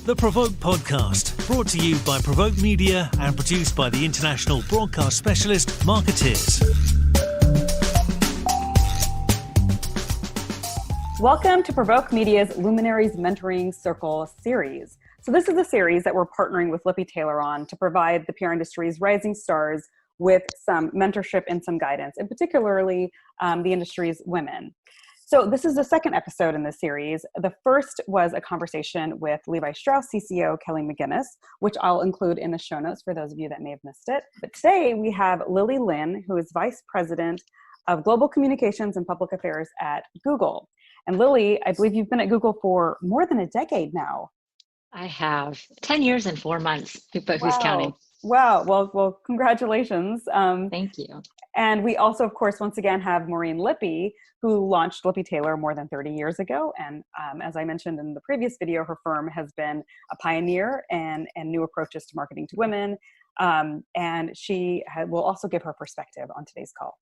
The PRovoke podcast, brought to you by PRovoke Media and produced by the international broadcast specialist Marketeers. Welcome to PRovoke Media's Luminaries Mentoring Circle series. So this is a series that we're partnering with Lippe Taylor on to provide the PR industry's rising stars with some mentorship and some guidance, and particularly the industry's women. So this is the second episode in this series. The first was a conversation with Levi Strauss CCO Kelly McGinnis, which I'll include in the show notes for those of you that may have missed it. But today we have Lily Lin, who is Vice President of Global Communications and Public Affairs at Google. And Lily, I believe you've been at Google for more than a decade now. I have 10 years and 4 months, but who's counting? Wow. Well, congratulations. Thank you. And we also, of course, once again have Maureen Lippe, who launched Lippe Taylor more than 30 years ago. And as I mentioned in the previous video, her firm has been a pioneer and new approaches to marketing to women. And she will also give her perspective on today's call.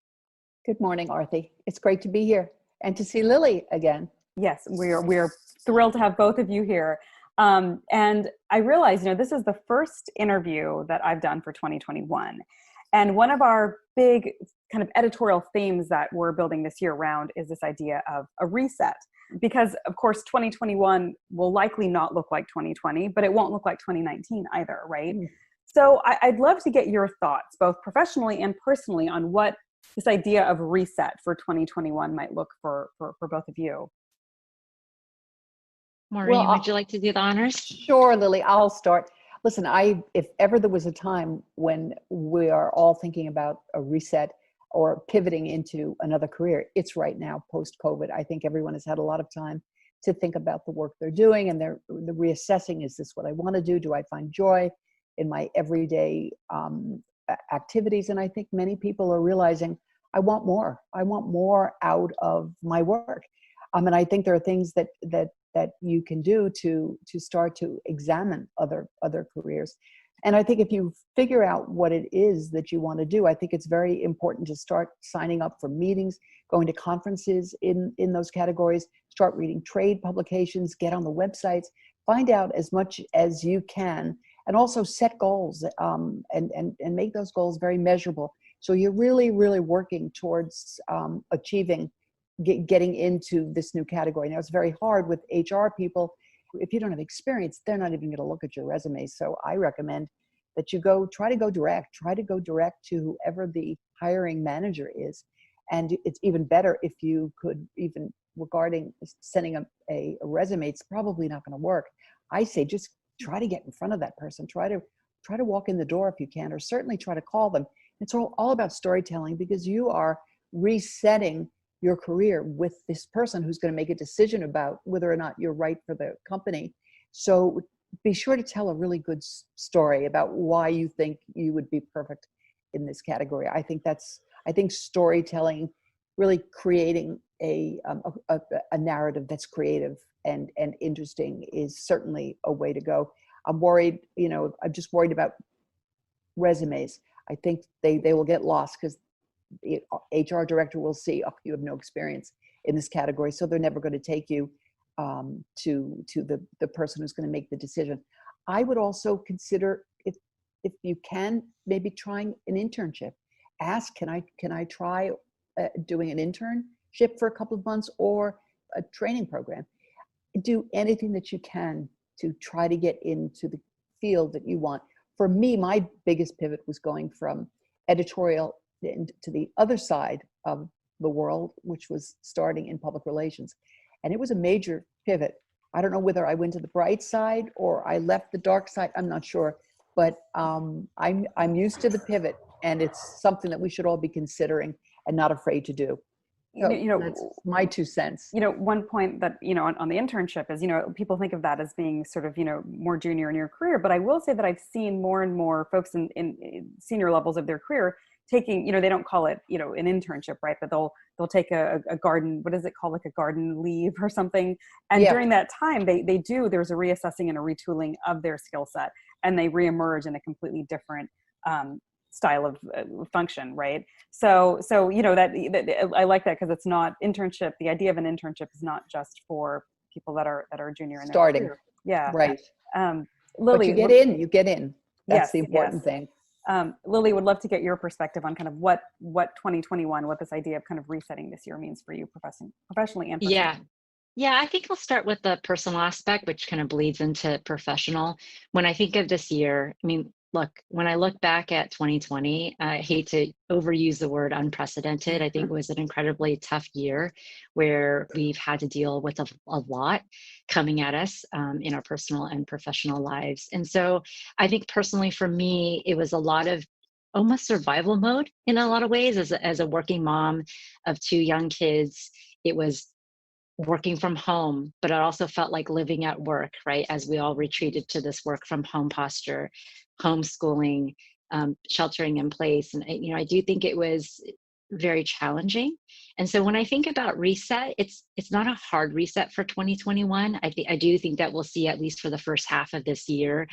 Good morning, Aarti. It's great to be here and to see Lily again. Yes, we're thrilled to have both of you here. And I realize, this is the first interview that I've done for 2021. And one of our big kind of editorial themes that we're building this year around is this idea of a reset. Because of course, 2021 will likely not look like 2020, but it won't look like 2019 either, right? Mm. So I'd love to get your thoughts, both professionally and personally, on what this idea of reset for 2021 might look for both of you. Maureen, would you like to do the honors? Sure, Lily, I'll start. Listen, if ever there was a time when we are all thinking about a reset or pivoting into another career, it's right now, post-COVID. I think everyone has had a lot of time to think about the work they're doing, and they're reassessing, is this what I want to do? Do I find joy in my everyday activities? And I think many people are realizing, I want more. I want more out of my work. And I think there are things that you can do to start to examine other careers. And I think if you figure out what it is that you want to do, I think it's very important to start signing up for meetings, going to conferences in those categories, start reading trade publications, get on the websites, find out as much as you can, and also set goals and make those goals very measurable. So you're really, really working towards achieving getting into this new category. Now, it's very hard with HR people. If you don't have experience, they're not even going to look at your resume. So I recommend that you try to go direct to whoever the hiring manager is. And it's even better if you could, even regarding sending a resume, it's probably not going to work. I say, just try to get in front of that person. Try to walk in the door if you can, or certainly try to call them. It's all about storytelling, because you are resetting your career with this person who's going to make a decision about whether or not you're right for the company. So be sure to tell a really good story about why you think you would be perfect in this category. I think storytelling, really creating a narrative that's creative and interesting, is certainly a way to go. I'm worried, I'm just worried about resumes. I think they will get lost because the HR director will see, oh, you have no experience in this category, so they're never going to take you to the person who's going to make the decision. I would also consider, if you can, maybe trying an internship. Ask, can I try doing an internship for a couple of months, or a training program? Do anything that you can to try to get into the field that you want. For me, my biggest pivot was going from editorial to the other side of the world, which was starting in public relations. And it was a major pivot. I don't know whether I went to the bright side or I left the dark side. I'm not sure, but I'm used to the pivot, and it's something that we should all be considering and not afraid to do. So that's my 2 cents. One point that, on the internship is, people think of that as being sort of, more junior in your career. But I will say that I've seen more and more folks in senior levels of their career taking, they don't call it, an internship, right? But they'll take a garden, what is it called? Like a garden leave or something. And during that time, there's a reassessing and a retooling of their skill set, and they reemerge in a completely different style of function, right? So that I like that, because it's not internship. The idea of an internship is not just for people that are junior in their career. Yeah. Right. But Lily, you get in. That's yes, the important yes. thing. Lily, would love to get your perspective on kind of what 2021, what this idea of kind of resetting this year means for you professionally and personally. Yeah. Yeah, I think I'll start with the personal aspect, which kind of bleeds into professional. When I think of this year, I mean, look, when I look back at 2020, I hate to overuse the word unprecedented. I think it was an incredibly tough year where we've had to deal with a lot coming at us in our personal and professional lives. And so I think personally for me, it was a lot of almost survival mode in a lot of ways as a working mom of two young kids. It was working from home, but it also felt like living at work, right? As we all retreated to this work from home posture, homeschooling, sheltering in place. And, I do think it was very challenging. And so when I think about reset, it's not a hard reset for 2021. I do think that we'll see, at least for the first half of this year,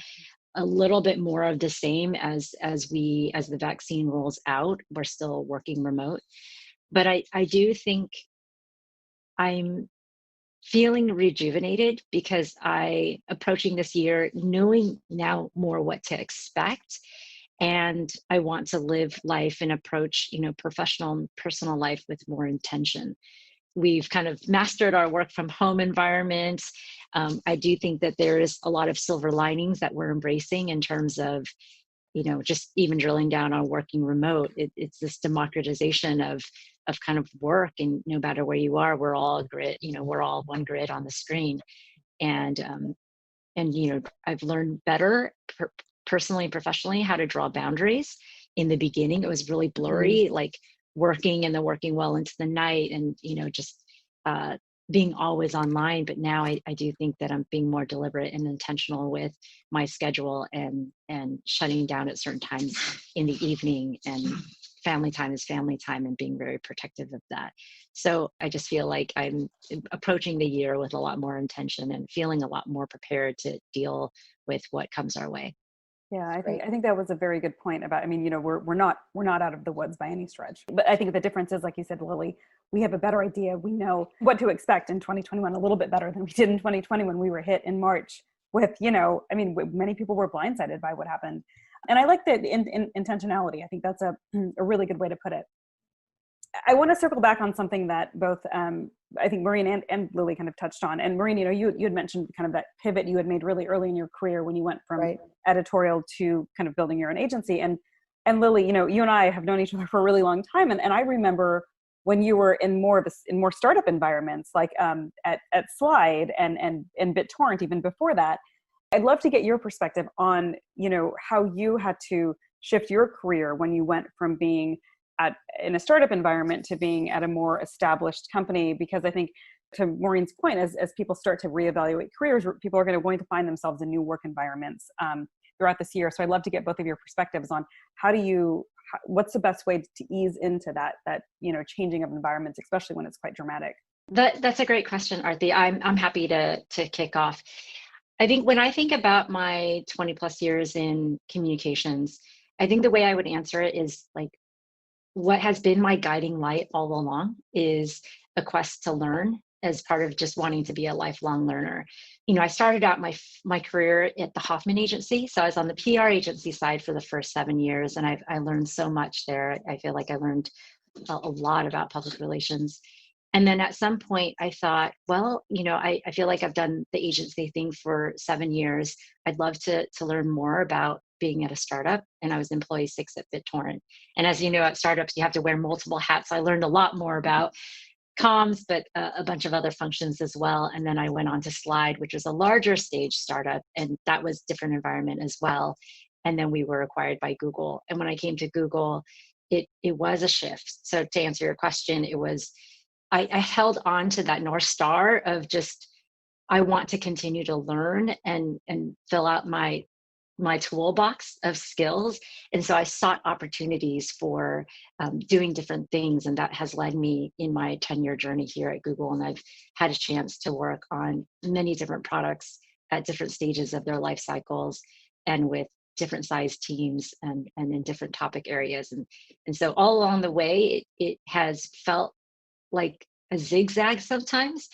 a little bit more of the same as the vaccine rolls out. We're still working remote. But I do think I'm feeling rejuvenated because I approaching this year knowing now more what to expect, and I want to live life and approach professional and personal life with more intention. We've kind of mastered our work from home environments. I do think that there is a lot of silver linings that we're embracing in terms of just even drilling down on working remote. It's this democratization of kind of work, and no matter where you are, we're all grid, we're all one grid on the screen. And I've learned better personally and professionally how to draw boundaries. In the beginning, it was really blurry, like working and then working well into the night, and just being always online. But now I do think that I'm being more deliberate and intentional with my schedule, and shutting down at certain times in the evening, and family time is family time, and being very protective of that. So I just feel like I'm approaching the year with a lot more intention and feeling a lot more prepared to deal with what comes our way. Yeah, I think that was a very good point about, I mean, we're not out of the woods by any stretch. But I think the difference is, like you said, Lily, we have a better idea. We know what to expect in 2021 a little bit better than we did in 2020 when we were hit in March with, many people were blindsided by what happened. And I like the intentionality. I think that's a really good way to put it. I want to circle back on something that both I think Maureen and Lily kind of touched on. And Maureen, you had mentioned kind of that pivot you had made really early in your career when you went from editorial to kind of building your own agency. And Lily, you and I have known each other for a really long time. And I remember when you were in more startup environments, like at Slide and BitTorrent, even before that. I'd love to get your perspective on, how you had to shift your career when you went from being in a startup environment to being at a more established company. Because I think, to Maureen's point, as people start to reevaluate careers, people are going to find themselves in new work environments throughout this year. So I'd love to get both of your perspectives on what's the best way to ease into that changing of environments, especially when it's quite dramatic. That's a great question, Aarti. I'm happy to kick off. I think when I think about my 20 plus years in communications, I think the way I would answer it is like, what has been my guiding light all along is a quest to learn as part of just wanting to be a lifelong learner. I started out my career at the Hoffman agency. So I was on the PR agency side for the first 7 years, and I learned so much there. I feel like I learned a lot about public relations. And then at some point I thought, well, I feel like I've done the agency thing for 7 years. I'd love to learn more about being at a startup. And I was employee 6 at BitTorrent. And as you know, at startups, you have to wear multiple hats. So I learned a lot more about comms, but a bunch of other functions as well. And then I went on to Slide, which was a larger stage startup. And that was different environment as well. And then we were acquired by Google. And when I came to Google, it was a shift. So to answer your question, it was, I held on to that North Star of just, I want to continue to learn and fill out my toolbox of skills. And so I sought opportunities for doing different things. And that has led me in my 10-year journey here at Google. And I've had a chance to work on many different products at different stages of their life cycles, and with different size teams, and in different topic areas. And so all along the way, it has felt like a zigzag sometimes,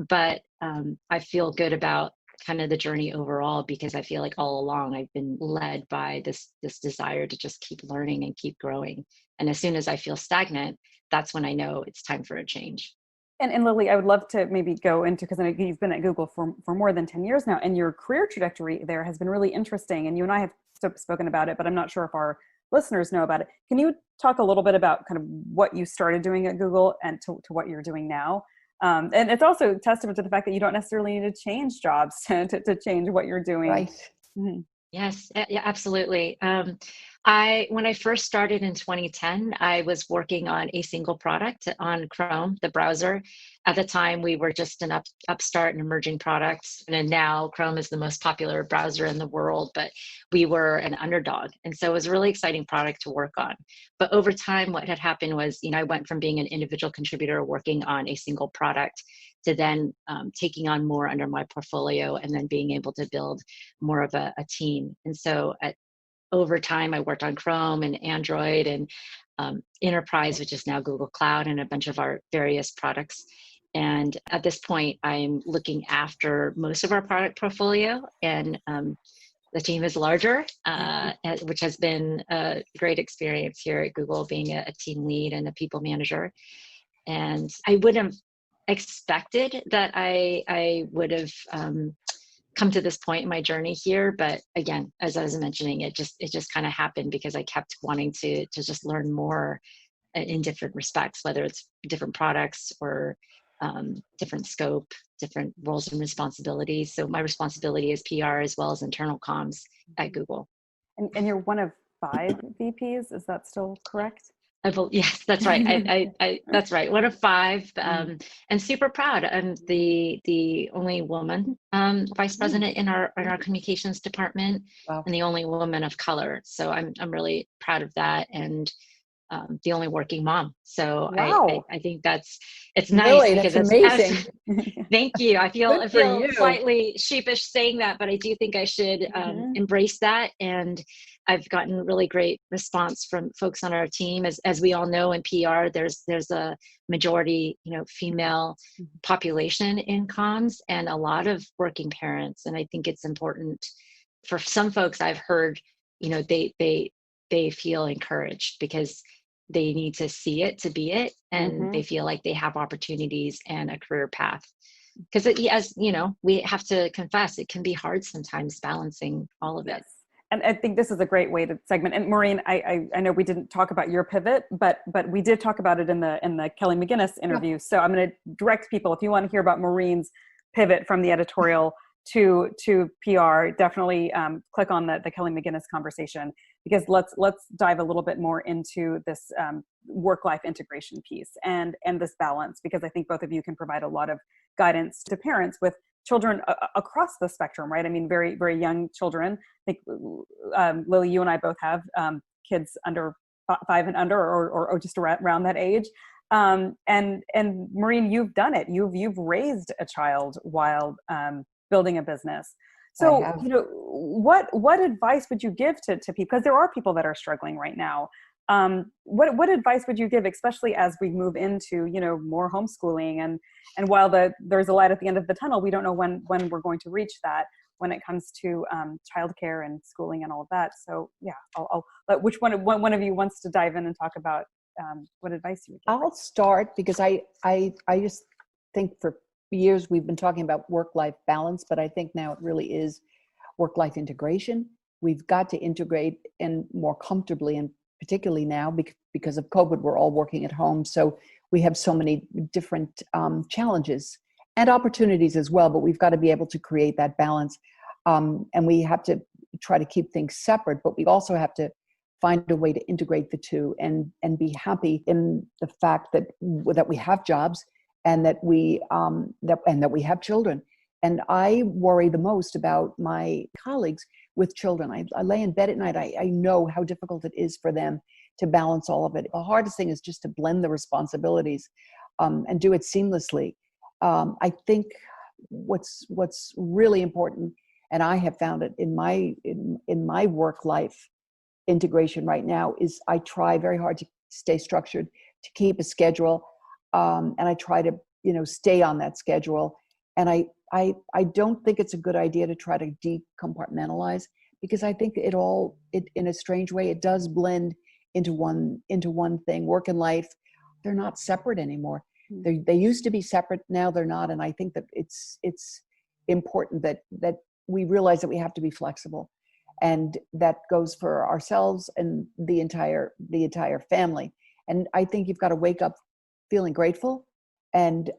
but I feel good about kind of the journey overall, because I feel like all along I've been led by this desire to just keep learning and keep growing. And as soon as I feel stagnant, that's when I know it's time for a change. And Lily, I would love to maybe go into, because I know you've been at Google for more than 10 years now, and your career trajectory there has been really interesting. And you and I have spoken about it, but I'm not sure if our listeners know about it. Can you talk a little bit about kind of what you started doing at Google and to what you're doing now? And it's also a testament to the fact that you don't necessarily need to change jobs to change what you're doing. Right. Mm-hmm. Yes, yeah, absolutely. When I first started in 2010, I was working on a single product on Chrome, the browser. At the time, we were just an upstart and emerging product. And now Chrome is the most popular browser in the world, but we were an underdog. And so it was a really exciting product to work on. But over time, what had happened was, I went from being an individual contributor working on a single product to then taking on more under my portfolio and then being able to build more of a team. And so over time, I worked on Chrome and Android and Enterprise, which is now Google Cloud, and a bunch of our various products. And at this point, I'm looking after most of our product portfolio, and the team is larger, which has been a great experience here at Google, being a team lead and a people manager. And I wouldn't have expected that I would have come to this point in my journey here, but again, as I was mentioning, it just kind of happened because I kept wanting to just learn more in different respects, whether it's different products or different scope, different roles and responsibilities. So my responsibility is PR as well as internal comms at Google. And you're one of 5 VPs, is that still correct? Yes, that's right. That's right. One of 5, and super proud. I'm the only woman vice president in our communications department. Wow. And the only woman of color. So I'm really proud of that, and the only working mom. So wow. I think it's nice, really, because that's amazing. Thank you. I feel you. slightly sheepish saying that, but I do think I should embrace that. And I've gotten really great response from folks on our team. As we all know, in PR, there's a majority, female population in comms, and a lot of working parents. And I think it's important for some folks. I've heard, they feel encouraged because they need to see it to be it, and they feel like they have opportunities and a career path. Because as we have to confess, it can be hard sometimes balancing all of it. And I think this is a great way to segment. And Maureen, I know we didn't talk about your pivot, but we did talk about it in the Kelly McGinnis interview. So I'm going to direct people, if you want to hear about Maureen's pivot from the editorial to PR, definitely click on the Kelly McGinnis conversation, because let's dive a little bit more into this work-life integration piece and this balance, because I think both of you can provide a lot of guidance to parents with children across the spectrum, right? I mean, very, very young children. I think, Lily, you and I both have kids under 5 and under, or just around that age. And Maureen, you've done it. You've raised a child while building a business. So, what advice would you give to people? Because there are people that are struggling right now. What advice would you give, especially as we move into, more homeschooling, and while there's a light at the end of the tunnel, we don't know when we're going to reach that when it comes to childcare and schooling and all of that. So yeah, I'll let which one of you wants to dive in and talk about what advice you would give? I'll start, because I just think for years we've been talking about work-life balance, but I think now it really is work-life integration. We've got to integrate and more comfortably, and particularly now because of COVID, we're all working at home. So we have so many different challenges and opportunities as well, but we've got to be able to create that balance. And we have to try to keep things separate, but we also have to find a way to integrate the two and be happy in the fact that we have jobs, and that we have children. And I worry the most about my colleagues with children. I lay in bed at night. I know how difficult it is for them to balance all of it. The hardest thing is just to blend the responsibilities and do it seamlessly. I think what's really important, and I have found it in my work life integration right now, is I try very hard to stay structured, to keep a schedule, and I try to stay on that schedule. And I don't think it's a good idea to try to decompartmentalize, because I think it in a strange way, it does blend into one thing. Work and life, they're not separate anymore. They used to be separate, now they're not. And I think that it's important that we realize that we have to be flexible, and that goes for ourselves and the entire family. And I think you've got to wake up feeling grateful, and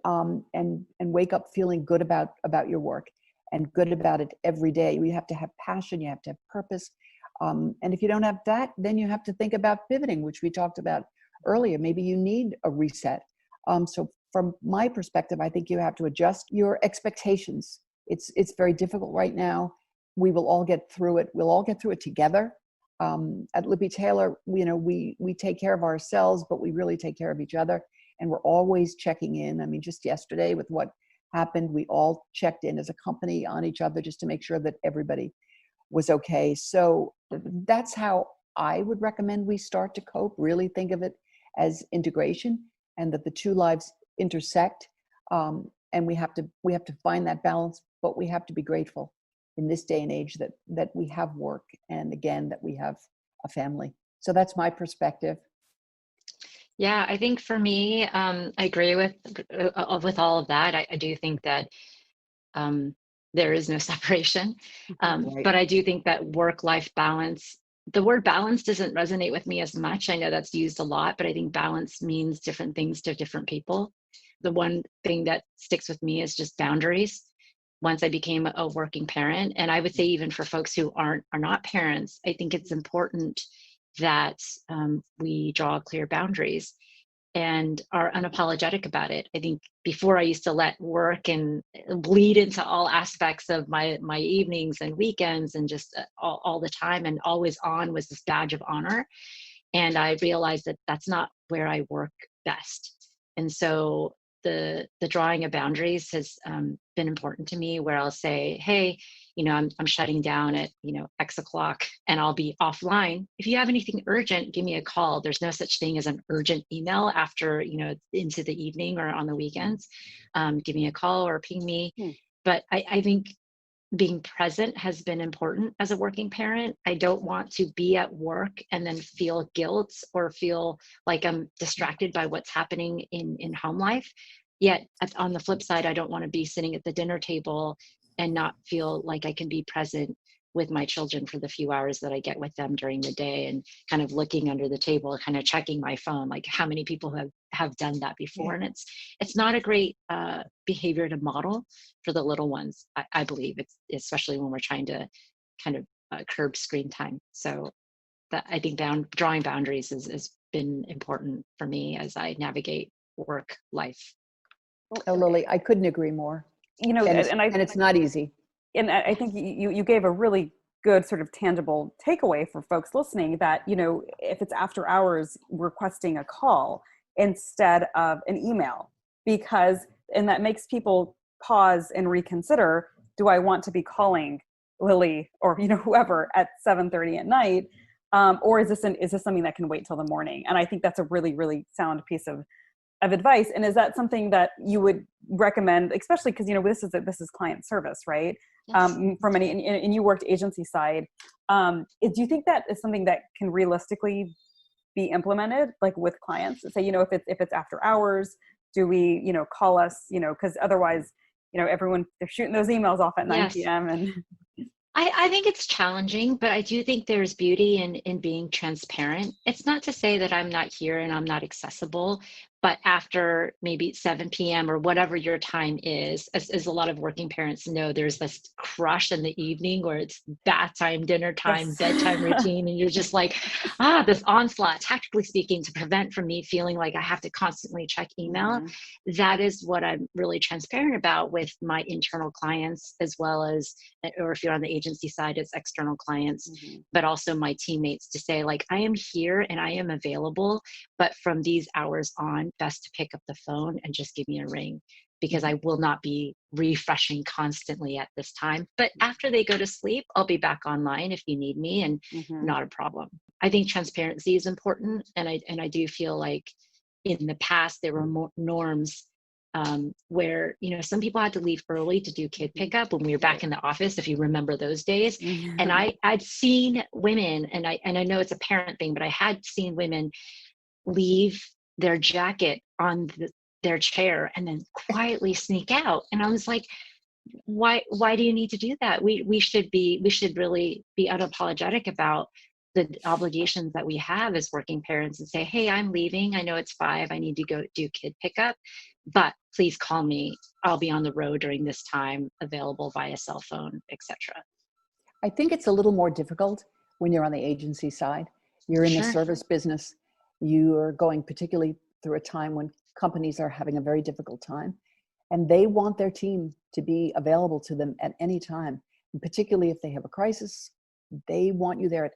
wake up feeling good about your work, and good about it every day. You have to have passion, you have to have purpose. And if you don't have that, then you have to think about pivoting, which we talked about earlier. Maybe you need a reset. So from my perspective, I think you have to adjust your expectations. It's very difficult right now. We will all get through it. We'll all get through it together. At Lippe Taylor, we take care of ourselves, but we really take care of each other. And we're always checking in. I mean, just yesterday with what happened, we all checked in as a company on each other just to make sure that everybody was okay. So that's how I would recommend we start to cope. Really think of it as integration, and that the two lives intersect. And we have to find that balance, but we have to be grateful in this day and age that we have work, and again, that we have a family. So that's my perspective. Yeah, I think for me, I agree with all of that. I do think that there is no separation, Right. but I do think that work-life balance. The word balance doesn't resonate with me as much. I know that's used a lot, but I think balance means different things to different people. The one thing that sticks with me is just boundaries. Once I became a working parent, and I would say even for folks who are not parents, I think it's important that we draw clear boundaries and are unapologetic about it. I think before I used to let work and bleed into all aspects of my evenings and weekends, and just all the time, and always on was this badge of honor. And I realized that that's not where I work best. And so the drawing of boundaries has been important to me, where I'll say, hey, I'm shutting down at, X o'clock, and I'll be offline. If you have anything urgent, give me a call. There's no such thing as an urgent email after, into the evening or on the weekends. Give me a call or ping me. But I think being present has been important as a working parent. I don't want to be at work and then feel guilt or feel like I'm distracted by what's happening in home life. Yet on the flip side, I don't want to be sitting at the dinner table and not feel like I can be present with my children for the few hours that I get with them during the day, and kind of looking under the table, kind of checking my phone, like how many people have done that before. And it's not a great behavior to model for the little ones. I believe it's, especially when we're trying to kind of curb screen time. So I think drawing boundaries has been important for me as I navigate work life. Oh, Lily, I couldn't agree more. And it's not easy. And I think you gave a really good sort of tangible takeaway for folks listening, that, if it's after hours, requesting a call instead of an email, and that makes people pause and reconsider, do I want to be calling Lily or, whoever at 7:30 at night? Or is this something that can wait till the morning? And I think that's a really, really sound piece of advice. And is that something that you would recommend, especially because, this is client service, right? Yes. And you worked agency side. Do you think that is something that can realistically be implemented, like with clients? Say, if it's after hours, do we, call us, because otherwise, everyone, they're shooting those emails off at 9 p.m. and I think it's challenging, but I do think there's beauty in being transparent. It's not to say that I'm not here and I'm not accessible, but after maybe 7 p.m. or whatever your time is, as a lot of working parents know, there's this crush in the evening where it's bath time, dinner time, Yes. bedtime routine, and you're just like, this onslaught, tactically speaking, to prevent from me feeling like I have to constantly check email. That is what I'm really transparent about with my internal clients, as well as, or if you're on the agency side, it's external clients, but also my teammates, to say, like, I am here and I am available, but from these hours on, best to pick up the phone and just give me a ring, because I will not be refreshing constantly at this time. But after they go to sleep, I'll be back online if you need me, and not a problem. I think transparency is important. And I do feel like in the past, there were more norms where, some people had to leave early to do kid pickup when we were back in the office, if you remember those days. And I'd seen women, and I know it's a parent thing, but I had seen women leave their jacket on their chair and then quietly sneak out. And I was like, why do you need to do that? We should really be unapologetic about the obligations that we have as working parents and say, hey, I'm leaving. I know it's 5. I need to go do kid pickup, but please call me. I'll be on the road during this time, available via cell phone, etc. I think it's a little more difficult when you're on the agency side. You're in the service business. You are going particularly through a time when companies are having a very difficult time, and they want their team to be available to them at any time. And particularly if they have a crisis, they want you there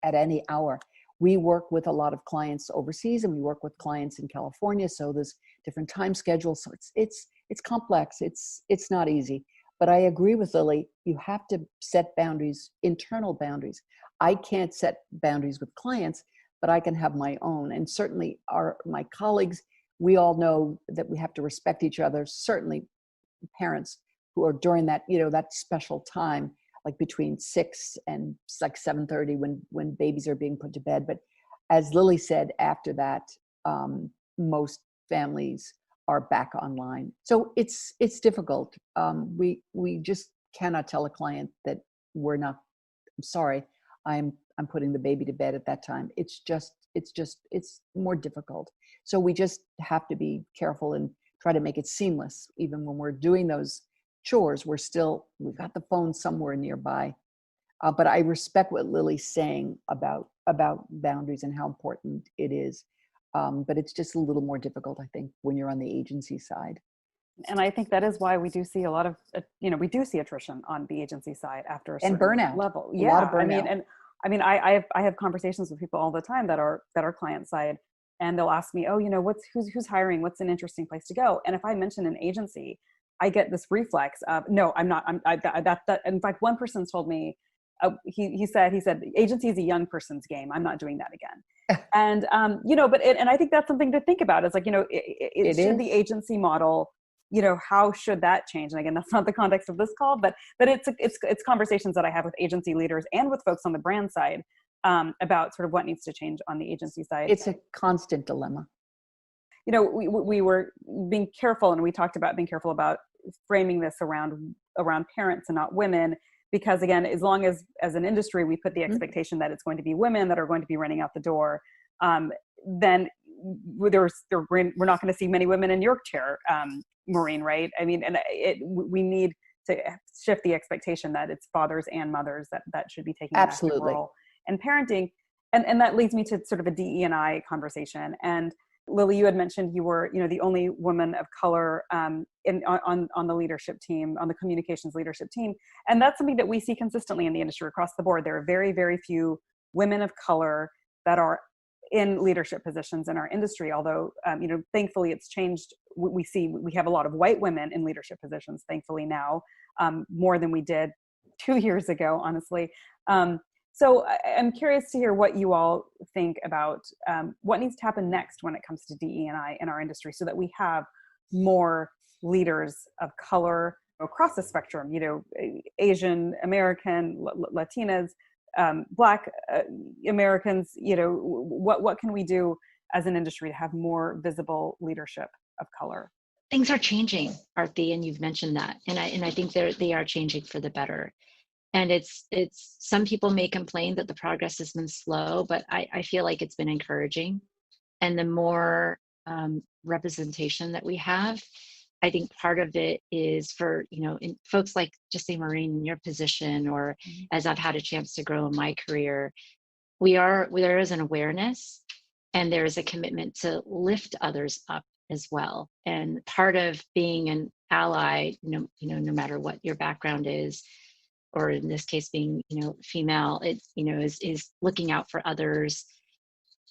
at any hour. We work with a lot of clients overseas, and we work with clients in California. So there's different time schedules. So it's complex. It's not easy. But I agree with Lily. You have to set boundaries, internal boundaries. I can't set boundaries with clients, but I can have my own. And certainly my colleagues, we all know that we have to respect each other. Certainly parents who are during that, that special time, like between 6 and like 7:30 when babies are being put to bed. But as Lily said, after that, most families are back online. So it's difficult. We just cannot tell a client that I'm sorry, I'm putting the baby to bed at that time. It's more difficult. So we just have to be careful and try to make it seamless. Even when we're doing those chores, we've got the phone somewhere nearby. But I respect what Lily's saying about boundaries and how important it is. But it's just a little more difficult, I think, when you're on the agency side. And I think that is why we do see a lot of, we do see attrition on the agency side after a certain burnout level. Yeah, a lot of burnout. I have conversations with people all the time that are client side, and they'll ask me, oh, who's hiring? What's an interesting place to go? And if I mention an agency, I get this reflex of, no, I'm not. In fact, one person told me, he said, agency is a young person's game. I'm not doing that again. And, and I think that's something to think about. It's like, it should the agency model, how should that change? And again, that's not the context of this call, but it's conversations that I have with agency leaders and with folks on the brand side about sort of what needs to change on the agency side. It's a constant dilemma. We were being careful, and we talked about being careful about framing this around parents and not women, because again, as long as an industry, we put the expectation that it's going to be women that are going to be running out the door, then we're not going to see many women in your chair, Maureen, right? I mean, and we need to shift the expectation that it's fathers and mothers that should be taking an active role and parenting. And that leads me to sort of a DE&I conversation. And Lily, you had mentioned you were, the only woman of color on the leadership team, on the communications leadership team. And that's something that we see consistently in the industry across the board. There are very, very few women of color that are in leadership positions in our industry. Although, thankfully it's changed. We have a lot of white women in leadership positions, thankfully now, more than we did 2 years ago, honestly. So I'm curious to hear what you all think about what needs to happen next when it comes to DE&I in our industry, so that we have more leaders of color across the spectrum, Asian American, Latinas, Black Americans, what can we do as an industry to have more visible leadership of color? Things are changing, Aarti, and you've mentioned that. And I think they are changing for the better. And it's some people may complain that the progress has been slow, but I feel like it's been encouraging. And the more representation that we have, I think part of it is for, in folks like, just say Maureen, in your position, or as I've had a chance to grow in my career, there is an awareness, and there is a commitment to lift others up as well. And part of being an ally, no matter what your background is, or in this case being, female, is looking out for others,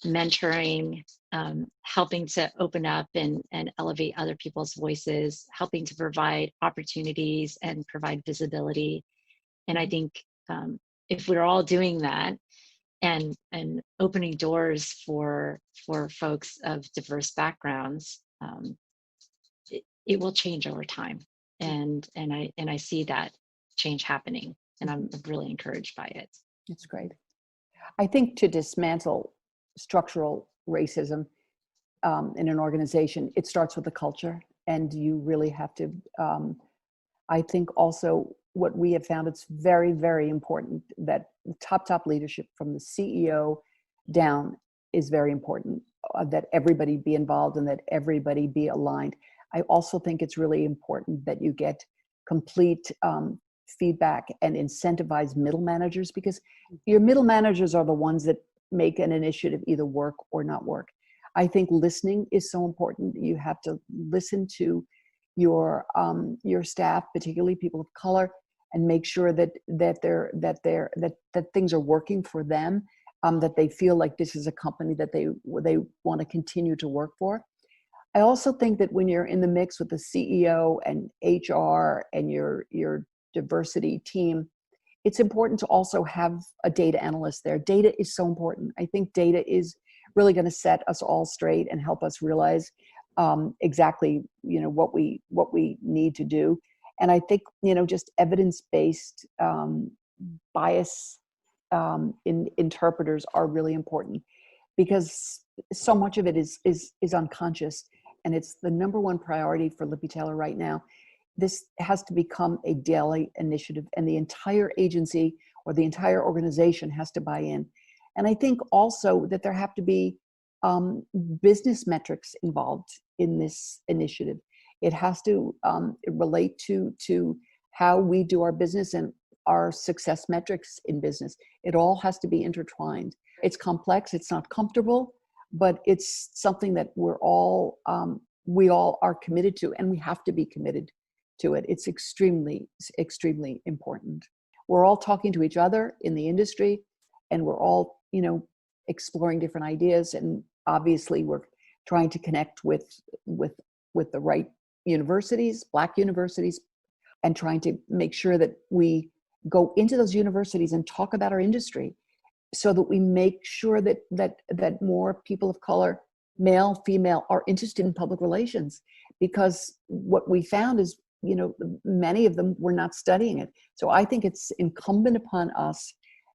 mentoring, helping to open up and elevate other people's voices, helping to provide opportunities and provide visibility. And I think if we're all doing that and opening doors for folks of diverse backgrounds, it will change over time. And I see that change happening, and I'm really encouraged by it. It's great. I think to dismantle structural racism in an organization, it starts with the culture, and you really have to. I think also what we have found, it's very, very important that top leadership from the CEO down is very important, that everybody be involved and that everybody be aligned. I also think it's really important that you get complete feedback and incentivize middle managers, because your middle managers are the ones that make an initiative either work or not work. I think listening is so important. You have to listen to your staff, particularly people of color, and make sure that things are working for them, that they feel like this is a company that they want to continue to work for. I also think that when you're in the mix with the CEO and HR and your diversity team, it's important to also have a data analyst there. Data is so important. I think data is really going to set us all straight and help us realize exactly, what we need to do. And I think, just evidence-based bias in interpreters are really important, because so much of it is unconscious, and it's the number one priority for Lippe Taylor right now. This has to become a daily initiative, and the entire agency or the entire organization has to buy in. And I think also that there have to be business metrics involved in this initiative. It has to relate to how we do our business and our success metrics in business. It all has to be intertwined. It's complex, it's not comfortable, but it's something that we all are committed to, and we have to be committed to it. It's extremely, extremely important. We're all talking to each other in the industry, and we're all, exploring different ideas. And obviously we're trying to connect with the right universities, Black universities, and trying to make sure that we go into those universities and talk about our industry, so that we make sure that more people of color, male, female, are interested in public relations. Because what we found is, many of them were not studying it. So I think it's incumbent upon us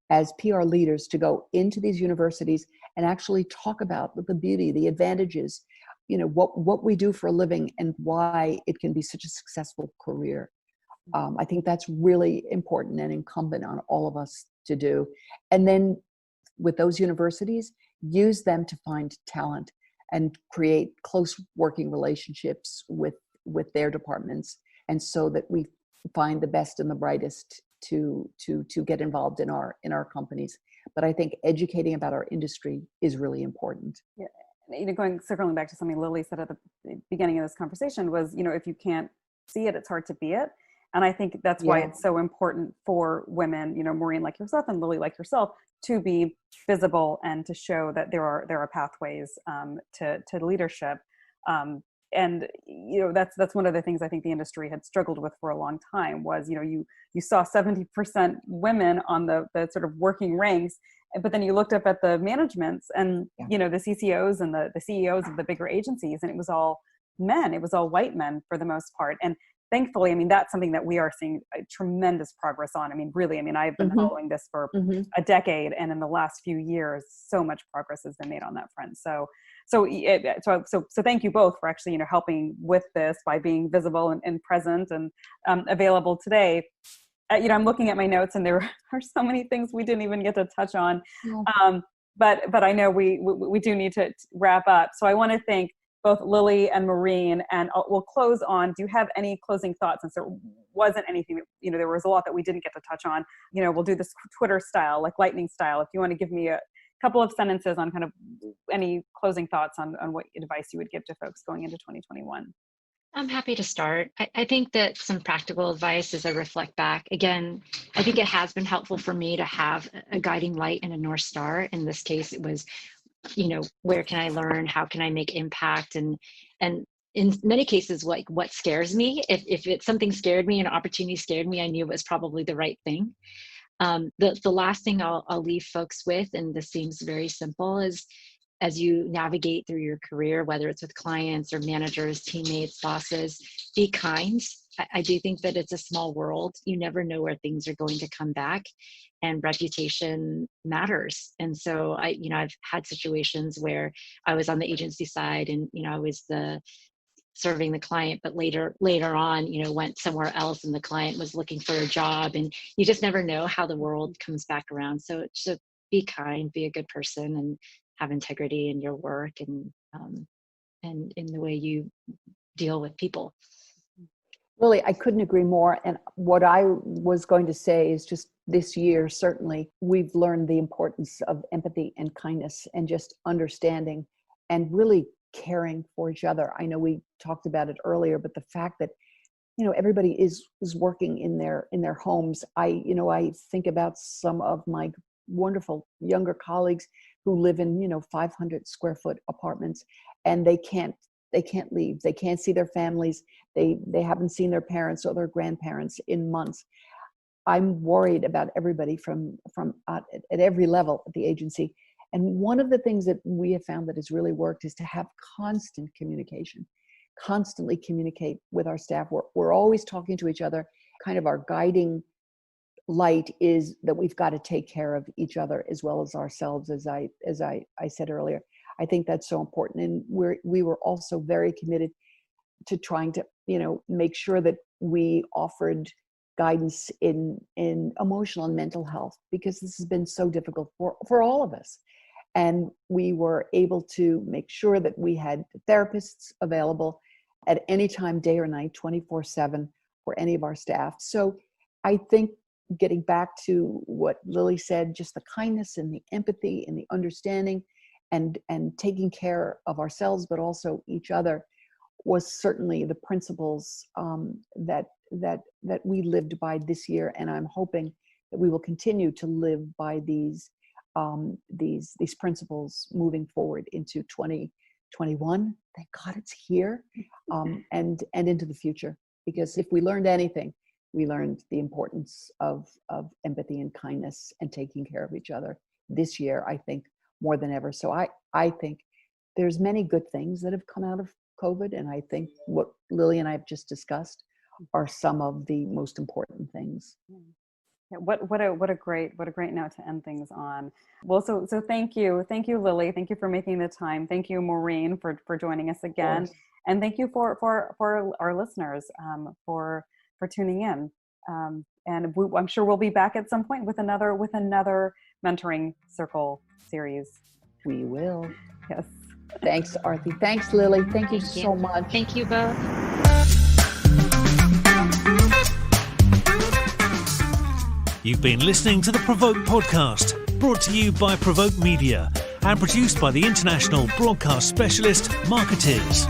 as PR leaders to go into these universities and actually talk about the beauty, the advantages, what we do for a living, and why it can be such a successful career. I think that's really important and incumbent on all of us to do. And then with those universities, use them to find talent and create close working relationships with their departments, and so that we find the best and the brightest to get involved in our companies. But I think educating about our industry is really important. Yeah. Circling back to something Lily said at the beginning of this conversation was, if you can't see it, it's hard to be it. And I think that's why it's so important for women, Maureen like yourself and Lily like yourself, to be visible and to show that there are pathways to leadership. And that's one of the things I think the industry had struggled with for a long time was, you saw 70% women on the sort of working ranks, but then you looked up at the managements and the CCOs and the CEOs of the bigger agencies, and it was all men. It was all white men for the most part. And thankfully, that's something that we are seeing tremendous progress on. Really, I've been following this for a decade, and in the last few years, so much progress has been made on that front. So thank you both for actually, helping with this by being visible and present and available today. I'm looking at my notes, and there are so many things we didn't even get to touch on. But I know we do need to wrap up. So I want to thank both Lily and Maureen, and we'll close on, do you have any closing thoughts? Since there wasn't anything that, there was a lot that we didn't get to touch on, we'll do this Twitter style, like lightning style. If you want to give me a couple of sentences on kind of any closing thoughts on what advice you would give to folks going into 2021. I'm happy to start. I think that some practical advice as I reflect back, again, I think it has been helpful for me to have a guiding light and a North Star. In this case, it was, where can I learn? How can I make impact? And in many cases, like what scares me, if it's something scared me, an opportunity scared me, I knew it was probably the right thing. The last thing I'll leave folks with, and this seems very simple, is as you navigate through your career, whether it's with clients or managers, teammates, bosses, be kind. I do think that it's a small world. You never know where things are going to come back, and reputation matters. And so I've had situations where I was on the agency side and, I was serving the client, but later on, went somewhere else and the client was looking for a job, and you just never know how the world comes back around. So be kind, be a good person, and have integrity in your work and in the way you deal with people. Lily, I couldn't agree more. And what I was going to say is just this year, certainly, we've learned the importance of empathy and kindness and just understanding and really caring for each other. I know we talked about it earlier, but the fact that, everybody is working in their homes. I think about some of my wonderful younger colleagues who live in, 500 square foot apartments, and they can't leave. They can't see their families. They haven't seen their parents or their grandparents in months. I'm worried about everybody from at every level at the agency. And one of the things that we have found that has really worked is to have constant communication, constantly communicate with our staff. We're always talking to each other. Kind of our guiding light is that we've got to take care of each other as well as ourselves, as I said earlier. I think that's so important. And we were also very committed to trying to, make sure that we offered guidance in emotional and mental health, because this has been so difficult for all of us. And we were able to make sure that we had therapists available at any time, day or night, 24/7 for any of our staff. So I think getting back to what Lily said, just the kindness and the empathy and the understanding and taking care of ourselves, but also each other, was certainly the principles that we lived by this year. And I'm hoping that we will continue to live by these principles moving forward into 2021. Thank God it's here, and into the future. Because if we learned anything, we learned the importance of empathy and kindness and taking care of each other this year, I think, more than ever. So I think there's many good things that have come out of COVID. And I think what Lily and I have just discussed are some of the most important things. Yeah, what a great note to end things on. Well, so thank you, Lily. Thank you for making the time. Thank you, Maureen, for joining us again, and thank you for our listeners for tuning in. And I'm sure we'll be back at some point with another mentoring circle series. We will. Yes. Thanks, Aarti. Thanks, Lily. Thank you so much. Thank you both. You've been listening to the PRovoke podcast, brought to you by PRovoke Media and produced by the international broadcast specialist Marketeers.